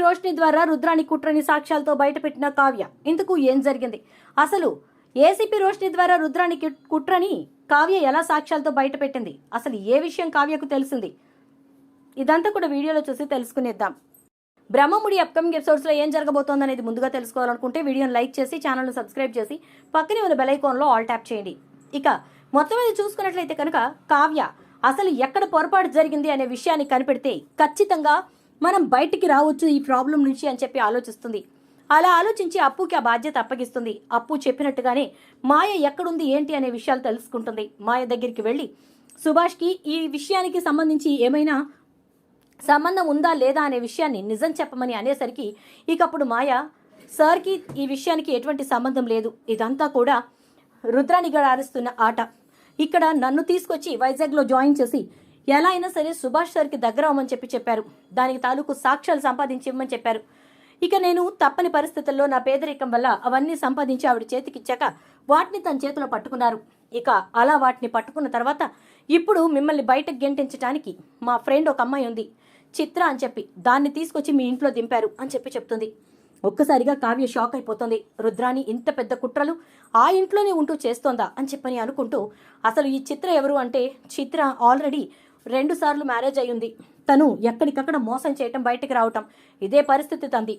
రోష్ని ద్వారా రుద్రాని కుట్రని సాక్ష్యాలతో బయటపెట్టిన కావ్య. ఇందుకు ఏం జరిగింది? అసలు ఏసీపీ రోష్ని ద్వారా రుద్రాని కుట్రని కావ్య ఎలా సాక్ష్యాలతో బయటపెట్టింది? అసలు ఏ విషయం కావ్యకు తెలిసింది? ఇదంతా కూడా వీడియోలో చూసి తెలుసుకునేద్దాం. బ్రహ్మముడి అప్కమింగ్ ఎపిసోడ్స్ లో ఏం జరగబోతోంది అనేది ముందుగా తెలుసుకోవాలనుకుంటే వీడియోని లైక్ చేసి ఛానల్ను సబ్స్క్రైబ్ చేసి పక్కనే ఉన్న బెల్ ఐకాన్లో ఆల్ ట్యాప్ చేయండి. ఇక మొత్తం మీద చూసుకున్నట్లయితే కనుక కావ్య అసలు ఎక్కడ పొరపాటు జరిగింది అనే విషయాన్ని కనిపెడితే ఖచ్చితంగా మనం బయటికి రావచ్చు ఈ ప్రాబ్లం నుంచి అని చెప్పి ఆలోచిస్తుంది. అలా ఆలోచించి అప్పుకి ఆ బాధ్యత అప్పగిస్తుంది. అప్పు చెప్పినట్టుగానే మాయ ఎక్కడుంది ఏంటి అనే విషయాలు తెలుసుకుంటుంది. మాయ దగ్గరికి వెళ్ళి సుభాష్కి ఈ విషయానికి సంబంధించి ఏమైనా సంబంధం ఉందా లేదా అనే విషయాన్ని నిజం చెప్పమని అనేసరికి ఇకప్పుడు మాయ సార్కి ఈ విషయానికి ఎటువంటి సంబంధం లేదు, ఇదంతా కూడా రుద్రాని గారు ఆడిస్తున్న ఆట, ఇక్కడ నన్ను తీసుకొచ్చి వైజాగ్లో జాయిన్ చేసి ఎలా అయినా సరే సుభాష్ సార్కి దగ్గర అవ్వమని చెప్పారు, దానికి తాలూకు సాక్ష్యాలు సంపాదించి ఇవ్వమని చెప్పారు. ఇక నేను తప్పని పరిస్థితుల్లో నా పేదరికం వల్ల అవన్నీ సంపాదించి ఆవిడ చేతికిచ్చాక వాటిని తన చేతిలో పట్టుకున్నారు. ఇక అలా వాటిని పట్టుకున్న తర్వాత ఇప్పుడు మిమ్మల్ని బయటకు గెంటించడానికి మా ఫ్రెండ్ ఒక అమ్మాయి ఉంది చిత్ర అని చెప్పి దాన్ని తీసుకొచ్చి మీ ఇంట్లో దింపారు అని చెప్తుంది. ఒక్కసారిగా కావ్య షాక్ అయిపోతుంది. రుద్రాని ఇంత పెద్ద కుట్రలు ఆ ఇంట్లోనే ఉంటూ చేస్తోందా అని చెప్పని అనుకుంటూ అసలు ఈ చిత్ర ఎవరు అంటే చిత్ర ఆల్రెడీ 2 సార్లు మ్యారేజ్ అయ్యింది. తను ఎక్కడికక్కడ మోసం చేయటం బయటికి రావటం ఇదే పరిస్థితి తంది.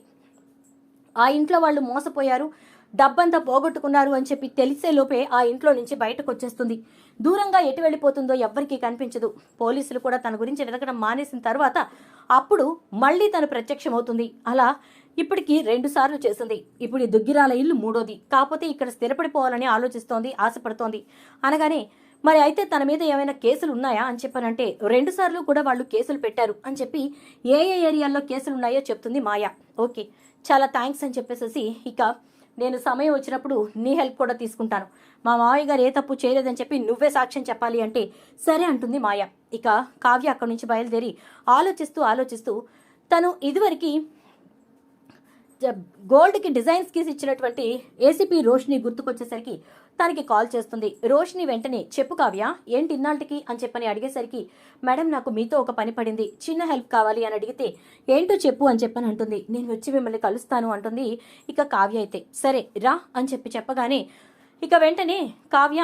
ఆ ఇంట్లో వాళ్ళు మోసపోయారు, డబ్బంతా పోగొట్టుకున్నారు అని చెప్పి తెలిసే లోపే ఆ ఇంట్లో నుంచి బయటకు వచ్చేస్తుంది. దూరంగా ఎటు వెళ్ళిపోతుందో ఎవ్వరికీ కనిపించదు. పోలీసులు కూడా తన గురించి వెతకడం మానేసిన తర్వాత అప్పుడు మళ్ళీ తను ప్రత్యక్షమవుతుంది. అలా ఇప్పటికి 2 సార్లు చేసింది. ఇప్పుడు ఈ దుగ్గిరాల ఇల్లు 3వది. కాకపోతే ఇక్కడ స్థిరపడిపోవాలని ఆలోచిస్తోంది, ఆశపడుతోంది. అనగానే మరి అయితే తన మీద ఏమైనా కేసులు ఉన్నాయా అని చెప్పానంటే 2 సార్లు కూడా వాళ్ళు కేసులు పెట్టారు అని చెప్పి ఏ ఏరియాల్లో కేసులు ఉన్నాయో చెప్తుంది మాయ. ఓకే, చాలా థ్యాంక్స్ అని చెప్పేసి ఇక నేను సమయం వచ్చినప్పుడు నీ హెల్ప్ కూడా తీసుకుంటాను, మా మావయ్య గారు ఏ తప్పు చేయలేదని చెప్పి నువ్వే సాక్ష్యం చెప్పాలి అంటే సరే అంటుంది మాయ. ఇక కావ్య అక్కడి నుంచి బయలుదేరి ఆలోచిస్తూ తను ఇదివరకు గోల్డ్కి డిజైన్స్ గీసి ఇచ్చినటువంటి ఏసీపీ రోష్ని గుర్తుకొచ్చేసరికి తనకి కాల్ చేస్తుంది. రోష్ని వెంటనే చెప్పు కావ్య ఏంటి ఇన్నాళ్ళకి అని చెప్పని అడిగేసరికి మేడం నాకు మీతో ఒక పని పడింది, చిన్న హెల్ప్ కావాలి అని అడిగితే ఏంటో చెప్పు అని చెప్పని అంటుంది. నేను వచ్చి మిమ్మల్ని కలుస్తాను అంటుంది. ఇక కావ్య అయితే సరే రా అని చెప్పగానే ఇక వెంటనే కావ్య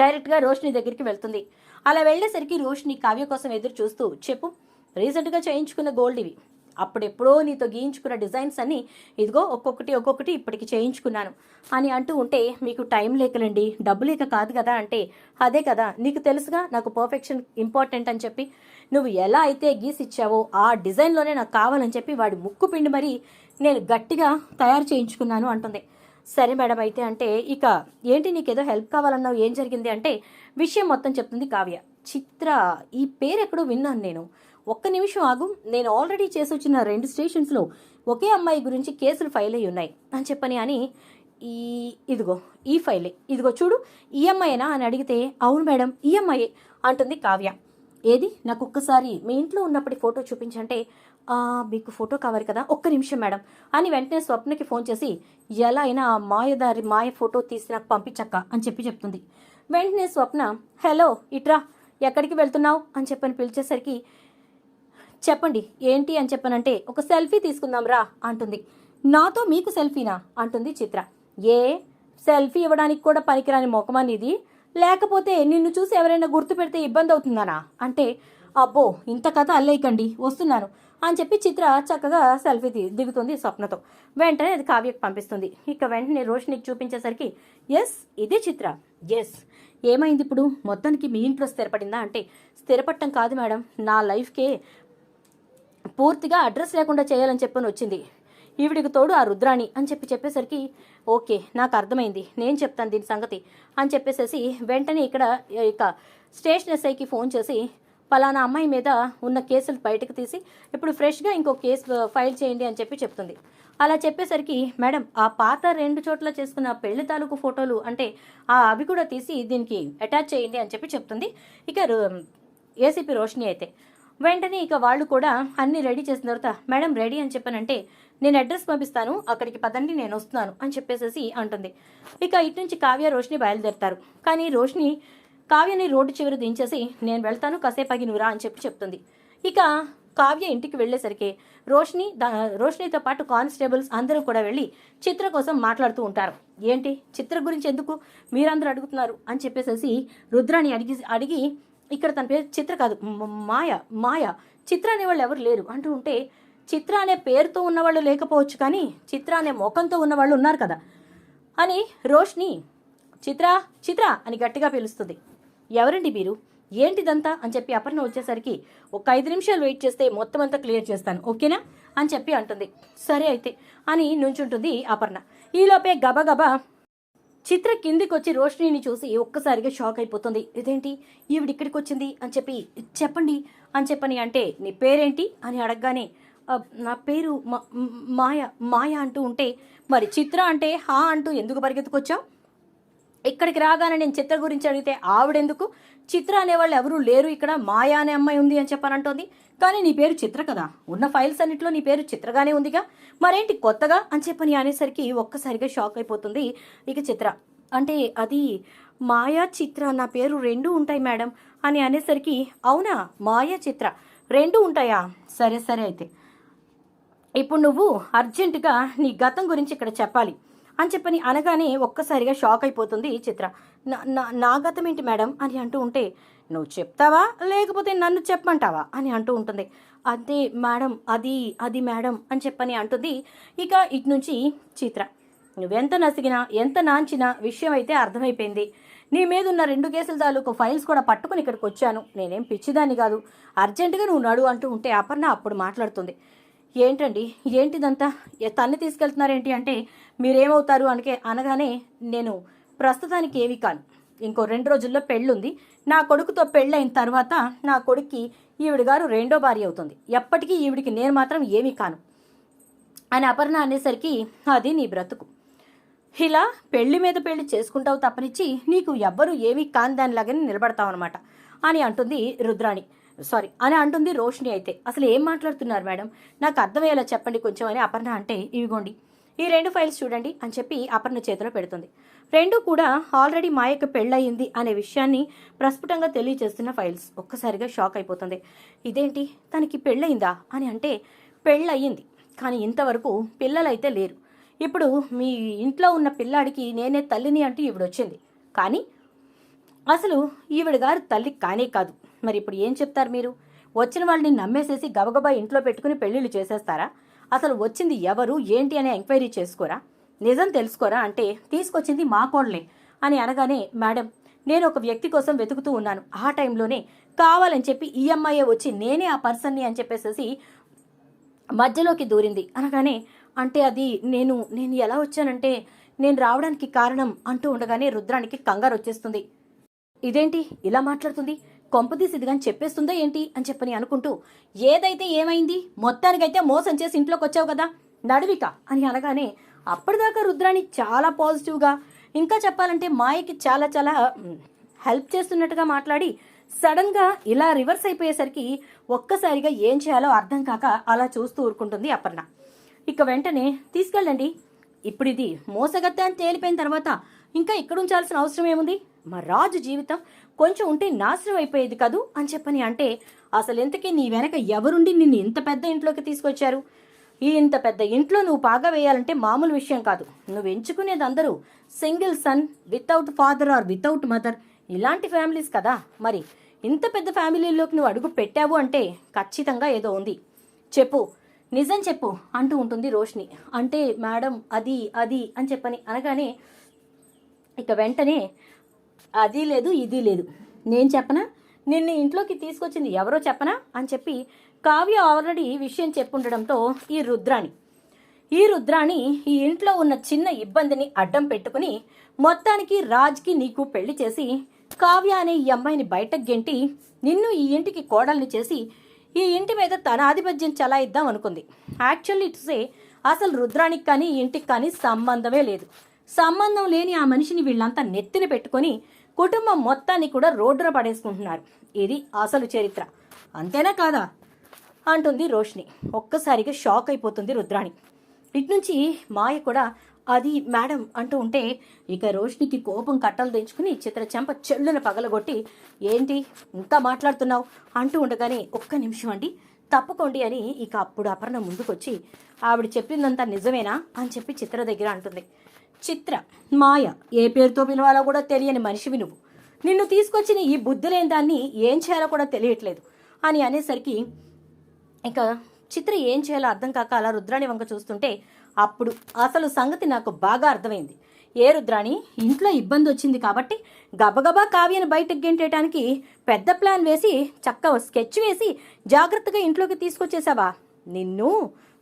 డైరెక్ట్గా రోష్ని దగ్గరికి వెళ్తుంది. అలా వెళ్ళేసరికి రోష్ని కావ్య కోసం ఎదురు చూస్తూ చెప్పు రీసెంట్గా చేయించుకున్న గోల్డ్ ఇవి, అప్పుడెప్పుడో నీతో గీయించుకున్న డిజైన్స్ అన్ని ఇదిగో ఒక్కొక్కటి ఇప్పటికి చేయించుకున్నాను అని అంటూ ఉంటే మీకు టైం లేకలండి, డబ్బు లేక కాదు కదా అంటే అదే కదా నీకు తెలుసుగా నాకు పర్ఫెక్షన్ ఇంపార్టెంట్ అని చెప్పి నువ్వు ఎలా అయితే గీసి ఇచ్చావో ఆ డిజైన్లోనే నాకు కావాలని చెప్పి వాడి ముక్కు పిండి మరి నేను గట్టిగా తయారు చేయించుకున్నాను అంటుంది. సరే మేడం అయితే అంటే ఇక ఏంటి నీకేదో హెల్ప్ కావాలన్నావు, ఏం జరిగింది అంటే విషయం మొత్తం చెప్తుంది కావ్య. చిత్ర ఈ పేరు ఎక్కడో విన్నాను నేను, ఒక్క నిమిషం ఆగు, నేను ఆల్రెడీ చేసి వచ్చిన 2 స్టేషన్స్లో ఒకే అమ్మాయి గురించి కేసులు ఫైల్ అయ్యి ఉన్నాయి అని చెప్పని అని ఇదిగో ఈ ఫైలే, ఇదిగో చూడు ఈ అమ్మాయినా అని అడిగితే అవును మేడం ఈ అమ్మాయే అంటుంది కావ్య. ఏది నాకు ఒక్కసారి మీ ఇంట్లో ఉన్నప్పటి ఫోటో చూపించంటే మీకు ఫోటో కావాలి కదా, ఒక్క నిమిషం మేడం అని వెంటనే స్వప్నకి ఫోన్ చేసి ఎలా అయినా ఆ మాయ ఫోటో తీసి నాకు పంపించక్క అని చెప్తుంది. వెంటనే స్వప్న హలో ఇట్రా ఎక్కడికి వెళ్తున్నావు అని చెప్పని పిలిచేసరికి చెప్పండి ఏంటి అని చెప్పనంటే ఒక సెల్ఫీ తీసుకుందాం రా అంటుంది. నాతో మీకు సెల్ఫీనా అంటుంది చిత్ర. ఏ సెల్ఫీ ఇవ్వడానికి కూడా పనికిరాని మొఖమనేది, లేకపోతే నిన్ను చూసి ఎవరైనా గుర్తు పెడితే ఇబ్బంది అవుతుందనా అంటే అబ్బో ఇంత కథ అల్లేయకండి వస్తున్నాను అని చెప్పి చిత్ర చక్కగా సెల్ఫీ దిగుతుంది స్వప్నతో. వెంటనే అది కావ్యకు పంపిస్తుంది. ఇక వెంటనే రోషినికి చూపించేసరికి ఎస్ ఇదే చిత్ర, ఎస్ ఏమైంది ఇప్పుడు మొత్తానికి మీ ఇంట్లో స్థిరపడిందా అంటే స్థిరపడటం కాదు మేడం, నా లైఫ్కే పూర్తిగా అడ్రస్ లేకుండా చేయాలని చెప్పని వచ్చింది, ఈవిడికి తోడు ఆ రుద్రాణి అని చెప్పేసరికి ఓకే నాకు అర్థమైంది, నేను చెప్తాను దీని సంగతి అని చెప్పేసేసి వెంటనే ఇక స్టేషన్ ఎస్ఐకి ఫోన్ చేసి పలానా అమ్మాయి మీద ఉన్న కేసులు బయటకు తీసి ఇప్పుడు ఫ్రెష్గా ఇంకో కేసు ఫైల్ చేయండి అని చెప్తుంది. అలా చెప్పేసరికి మేడం ఆ పాత 2 చోట్ల చేసుకున్న పెళ్లి తాలూకు ఫోటోలు అంటే అవి కూడా తీసి దీనికి అటాచ్ చేయండి అని చెప్తుంది. ఇక ఏసీపీ రోషిని అయితే వెంటనే ఇక వాళ్ళు కూడా అన్ని రెడీ చేసిన తర్వాత మేడం రెడీ అని చెప్పానంటే నేను అడ్రస్ పంపిస్తాను అక్కడికి పదండి నేను వస్తున్నాను అని చెప్పేసేసి అంటుంది. ఇక ఇటు నుంచి కావ్య రోషిని బయలుదేరుతారు. కానీ రోషిని కావ్యని రోడ్డు చివరి దించేసి నేను వెళ్తాను కాసేపు ఆగి నువ్వు రా అని చెప్తుంది. ఇక కావ్య ఇంటికి వెళ్ళేసరికి రోషినితో పాటు కానిస్టేబుల్స్ అందరూ కూడా వెళ్ళి చిత్ర కోసం మాట్లాడుతూ ఉంటారు. ఏంటి చిత్ర గురించి ఎందుకు మీరందరూ అడుగుతున్నారు అని చెప్పేసి రుద్రాని అడిగి ఇక్కడ తన పేరు చిత్ర కాదు, మాయ చిత్ర అనేవాళ్ళు ఎవరు లేరు అంటూ ఉంటే, చిత్ర అనే పేరుతో ఉన్నవాళ్ళు లేకపోవచ్చు కానీ చిత్ర అనే ముఖంతో ఉన్నవాళ్ళు ఉన్నారు కదా అని రోషిని చిత్ర అని గట్టిగా పిలుస్తుంది. ఎవరండి మీరు, ఏంటిదంతా అని చెప్పి అపర్ణ వచ్చేసరికి ఒక 5 నిమిషాలు వెయిట్ చేస్తే మొత్తం అంతా క్లియర్ చేస్తాను, ఓకేనా అని చెప్పి అంటుంది. సరే అయితే అని నుంచుంటుంది అపర్ణ. ఈలోపే గబగబా చిత్ర కిందికి వచ్చి రోషినిని చూసి ఒక్కసారిగా షాక్ అయిపోతుంది. ఇదేంటి ఈవిడ ఇక్కడికి వచ్చింది అని చెప్పి చెప్పండి అని చెప్పని అంటే, నీ పేరేంటి అని అడగగానే నా పేరు మాయ అంటూ ఉంటే, మరి చిత్ర అంటే హా అంటూ ఎందుకు పరిగెత్తుకొచ్చావు? ఇక్కడికి రాగానే నేను చిత్ర గురించి అడిగితే ఆవిడెందుకు, చిత్ర అనేవాళ్ళు ఎవరూ లేరు ఇక్కడ, మాయా అనే అమ్మాయి ఉంది అని చెప్పానంటోంది. కానీ నీ పేరు చిత్ర కదా, ఉన్న ఫైల్స్ అన్నింటిలో నీ పేరు చిత్రగానే ఉందిగా, మరేంటి కొత్తగా అని చెప్పని అనేసరికి ఒక్కసారిగా షాక్ అయిపోతుంది ఇక చిత్ర. అంటే అది మాయా చిత్ర నా పేరు 2 ఉంటాయి మేడం అని అనేసరికి, అవునా మాయా చిత్ర 2 ఉంటాయా, సరే సరే అయితే ఇప్పుడు నువ్వు అర్జెంటుగా నీ గతం గురించి ఇక్కడ చెప్పాలి అని చెప్పని అనగానే ఒక్కసారిగా షాక్ అయిపోతుంది చిత్ర. నా గతం ఏంటి మేడం అని అంటూ ఉంటే, నువ్వు చెప్తావా లేకపోతే నన్ను చెప్పమంటావా అని అంటూ ఉంటుంది. అంతే మేడం, అది మేడం అని చెప్పని అంటుంది. ఇక ఇటు నుంచి చిత్ర, నువ్వెంత నసిగినా ఎంత నాంచినా విషయం అయితే అర్థమైపోయింది. నీ మీద ఉన్న 2 కేసుల తాలూకు ఫైల్స్ కూడా పట్టుకుని ఇక్కడికి వచ్చాను, నేనేం పిచ్చిదాన్ని కాదు, అర్జెంటుగా నువ్వు నడు అంటూ ఉంటే అపర్ణ అప్పుడు మాట్లాడుతుంది. ఏంటండి ఏంటిదంతా, తన్ని తీసుకెళ్తున్నారేంటి అంటే, మీరేమవుతారు అనగానే, నేను ప్రస్తుతానికి ఏవి కాను, ఇంకో 2 రోజుల్లో పెళ్ళుంది, నా కొడుకుతో పెళ్ళైన తర్వాత నా కొడుక్కి ఈవిడ గారు 2వ భార్య అవుతుంది, ఎప్పటికీ ఈవిడికి నేను మాత్రం ఏమీ కాను అని అపర్ణ అనేసరికి, అది నీ బ్రతుకు, ఇలా పెళ్లి మీద పెళ్లి చేసుకుంటావు తప్పనిచ్చి నీకు ఎవ్వరూ ఏమీ కాని దానిలాగానే నిలబడతావు అనమాట అని అంటుంది రుద్రాణి, అని అంటుంది రోషిని. అయితే అసలు ఏం మాట్లాడుతున్నారు మేడం, నాకు అర్థమయ్యేలా చెప్పండి కొంచెం అని అపర్ణ అంటే, ఇవిగోండి ఈ 2 ఫైల్స్ చూడండి అని చెప్పి అపర్ణ చేతిలో పెడుతుంది. 2 కూడా ఆల్రెడీ మాయకు పెళ్ళయింది అనే విషయాన్ని ప్రస్ఫుటంగా తెలియజేస్తున్న ఫైల్స్. ఒక్కసారిగా షాక్ అయిపోతుంది. ఇదేంటి తనకి పెళ్ళయిందా అని అంటే, పెళ్ళయింది కానీ ఇంతవరకు పిల్లలైతే లేరు, ఇప్పుడు మీ ఇంట్లో ఉన్న పిల్లాడికి నేనే తల్లిని అంటూ ఈవిడొచ్చింది, కానీ అసలు ఈవిడ గారు తల్లి కానే కాదు. మరి ఇప్పుడు ఏం చెప్తారు మీరు, వచ్చిన వాళ్ళని నమ్మేసేసి గబగబా ఇంట్లో పెట్టుకుని పెళ్లిళ్ళు చేసేస్తారా, అసలు వచ్చింది ఎవరు ఏంటి అనే ఎంక్వైరీ చేసుకోరా, నిజం తెలుసుకోరా అంటే, తీసుకొచ్చింది మా కోడలే అని అనగానే, మేడం నేను ఒక వ్యక్తి కోసం వెతుకుతూ ఉన్నాను, ఆ టైంలోనే కావాలని చెప్పి ఈ అమ్మాయే వచ్చి నేనే ఆ పర్సన్ని అని చెప్పేసి మధ్యలోకి దూరింది అనగానే, అంటే అది నేను ఎలా వచ్చానంటే, నేను రావడానికి కారణం అంటూ ఉండగానే రుద్రానికి కంగారు వచ్చేస్తుంది. ఇదేంటి ఇలా మాట్లాడుతుంది, కొంపదీసి ఇదిగాని చెప్పేస్తుందా ఏంటి అని చెప్పని అనుకుంటూ, ఏదైతే ఏమైంది మొత్తానికైతే మోసం చేసి ఇంట్లోకి వచ్చావు కదా నడువిక అని అనగానే, అప్పటిదాకా రుద్రాణి చాలా పాజిటివ్గా, ఇంకా చెప్పాలంటే మాయకి చాలా చాలా హెల్ప్ చేస్తున్నట్టుగా మాట్లాడి, సడన్గా ఇలా రివర్స్ అయిపోయేసరికి ఒక్కసారిగా ఏం చేయాలో అర్థం కాక అలా చూస్తూ ఊరుకుంటుంది అపర్ణ. ఇక వెంటనే తీసుకెళ్ళండి, ఇప్పుడు ఇది మోసగత్తే అని తేలిపోయిన తర్వాత ఇంకా ఇక్కడ ఉంచాల్సిన అవసరం ఏముంది, మా రాజు జీవితం కొంచెం ఉంటే నాశనం అయిపోయేది కదూ అని చెప్పని అంటే, అసలు ఇంతకీ నీ వెనక ఎవరుండి నిన్ను ఇంత పెద్ద ఇంట్లోకి తీసుకొచ్చారు, ఈ ఇంత పెద్ద ఇంట్లో నువ్వు పాగా వేయాలంటే మామూలు విషయం కాదు, నువ్వు ఎంచుకునేది అందరూ single son without father or without mother ఇలాంటి ఫ్యామిలీస్ కదా, మరి ఇంత పెద్ద ఫ్యామిలీలోకి నువ్వు అడుగు పెట్టావు అంటే ఖచ్చితంగా ఏదో ఉంది, చెప్పు నిజం చెప్పు అంటూ ఉంటుంది రోషిని. అంటే మేడం అది అని చెప్పని అనగానే, ఇక వెంటనే అది లేదు ఇది లేదు, నేను చెప్పనా, నిన్ను ఇంట్లోకి తీసుకొచ్చింది ఎవరో చెప్పనా అని చెప్పి కావ్య ఆల్రెడీ విషయం చెప్పుండడంతో ఈ రుద్రాణి ఈ ఇంట్లో ఉన్న చిన్న ఇబ్బందిని అడ్డం పెట్టుకుని మొత్తానికి రాజ్కి నీకు పెళ్లి చేసి కావ్య అనే ఈ అమ్మాయిని బయటకు గెంటి నిన్ను ఈ ఇంటికి కోడల్ని చేసి ఈ ఇంటి మీద తన ఆధిపత్యం చలాయిద్దాం అనుకుంది. యాక్చువల్లీ ఇట్సే అసలు రుద్రానికి కానీ ఈ ఇంటికి కానీ సంబంధమే లేదు. సంబంధం లేని ఆ మనిషిని వీళ్ళంతా నెత్తిన పెట్టుకొని కుటుంబం మొత్తాన్ని కూడా రోడ్డున పడేసుకుంటున్నారు. ఇది అసలు చరిత్ర, అంతేనా కాదా అంటుంది రోషిని. ఒక్కసారిగా షాక్ అయిపోతుంది రుద్రాణి. ఇట్నుంచి మాయ కూడా అది మేడం అంటూ ఉంటే, ఇక రోషినికి కోపం కట్టలు తెంచుకుని చిత్ర చెంప చెల్లున పగలగొట్టి, ఏంటి ఇంకా మాట్లాడుతున్నావు అంటూ ఉండగానే, ఒక్క నిమిషం అండి తప్పుకోండి అని ఇక అప్పుడు అపర్ణ ముందుకొచ్చి ఆవిడ చెప్పిందంతా నిజమేనా అని చెప్పి చిత్ర దగ్గర అంటుంది. చిత్ర, మాయ, ఏ పేరుతో పిలవాలో కూడా తెలియని మనిషివి నువ్వు. నిన్ను తీసుకొచ్చిన ఈ బుద్ధి లేని దాన్ని ఏం చేయాలో కూడా తెలియట్లేదు అని అనేసరికి ఇక చిత్ర ఏం చేయాలో అర్థం కాక అలా రుద్రాణి వంక చూస్తుంటే అప్పుడు అసలు సంగతి నాకు బాగా అర్థమైంది. ఏ రుద్రాణి, ఇంట్లో ఇబ్బంది వచ్చింది కాబట్టి గబగబా కావ్యను బయటకు గెంటేయడానికి పెద్ద ప్లాన్ వేసి చక్క స్కెచ్ వేసి జాగ్రత్తగా ఇంట్లోకి తీసుకొచ్చేసావా? నిన్ను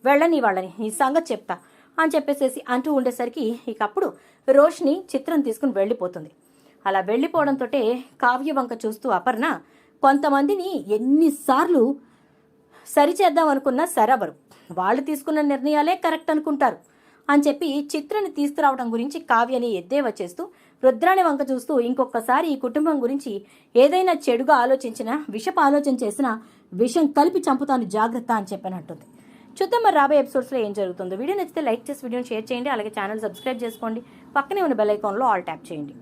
వెళ్ళని వాళ్ళని నీ సంగతి చెప్తా అని చెప్పేసేసి అంటూ ఉండేసరికి ఇక అప్పుడు రోషిని చిత్రం తీసుకుని వెళ్ళిపోతుంది. అలా వెళ్ళిపోవడంతో కావ్య వంక చూస్తూ అపర్ణ, కొంతమందిని ఎన్నిసార్లు సరిచేద్దాం అనుకున్నా సరవరు, వాళ్ళు తీసుకున్న నిర్ణయాలే కరెక్ట్ అనుకుంటారు అని చెప్పి చిత్రని తీసుకురావడం గురించి కావ్యని ఎద్దేవా చేస్తూ రుద్రాణి వంక చూస్తూ ఇంకొకసారి ఈ కుటుంబం గురించి ఏదైనా చెడుగా ఆలోచించినా, విషపు ఆలోచన చేసినా విషం కలిపి చంపుతాను జాగ్రత్త అని చెప్పనంటుంది. చూద్దాం మరి రాబోయే ఎపిసోడ్స్లో ఏం జరుగుతుందో. వీడియో నచ్చితే లైక్ చేసి వీడియోని షేర్ చేయండి. అలాగే ఛానల్ సబ్స్క్రైబ్ చేసుకోండి. పక్కనే ఉన్న బెల్ ఐకాన్లో ఆల్ ట్యాప్ చేయండి.